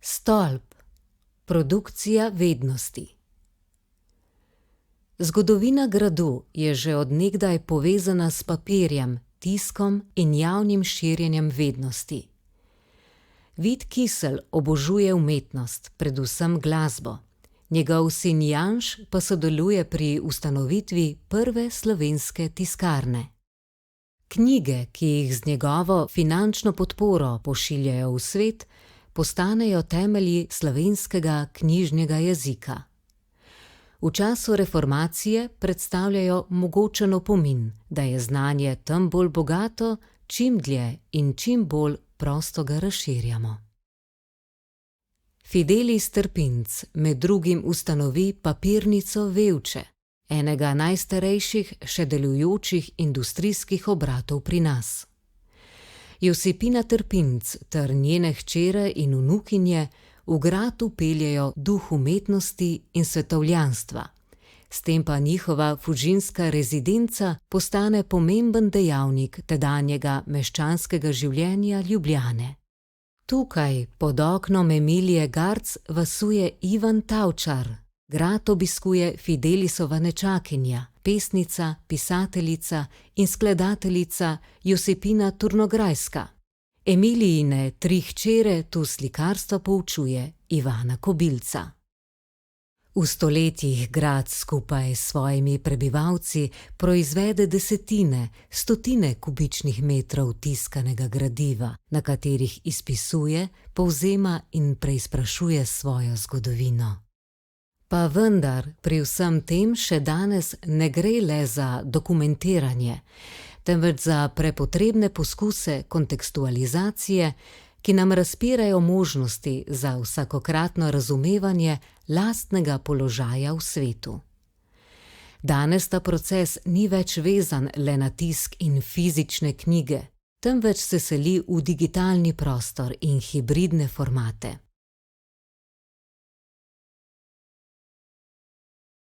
Stolp. Produkcija vednosti. Zgodovina gradu je že od nekdaj povezana s papirjem, tiskom in javnim širjenjem vednosti. Vid Kisel obožuje umetnost, predvsem glasbo. Njegov sin Janš pa sodeluje pri ustanovitvi prve slovenske tiskarne. Knjige, ki jih z njegovo finančno podporo pošiljajo v svet, postanejo temelji slovenskega knjižnega jezika. V času reformacije predstavljajo mogočen opomin, da je znanje tem bolj bogato, čim dlje in čim bolj prosto ga razširjamo. Fidelis Trpinc med drugim ustanovi papirnico Vevče, enega najstarejših še delujočih industrijskih obratov pri nas. Josipina Trpinc ter njene hčere in vnukinje v grad vpeljejo duh umetnosti in svetovljanstva, s tem pa njihova fužinska rezidenca postane pomemben dejavnik tedanjega meščanskega življenja Ljubljane. Tukaj pod oknom Emilije Garc vasuje Ivan Tavčar. Grad obiskuje Fidelisova nečakinja, pesnica, pisateljica in skladateljica Josipina Turnograjska. Emilijine 3 hčere tu slikarstva poučuje Ivana Kobilca. V stoletjih grad skupaj s svojimi prebivalci proizvede desetine, stotine kubičnih metrov tiskanega gradiva, na katerih izpisuje, povzema in preizprašuje svojo zgodovino. Pa vendar pri vsem tem še danes ne gre le za dokumentiranje, temveč za prepotrebne poskuse kontekstualizacije, ki nam razpirajo možnosti za vsakokratno razumevanje lastnega položaja v svetu. Danes ta proces ni več vezan le na tisk in fizične knjige, temveč se seli v digitalni prostor in hibridne formate.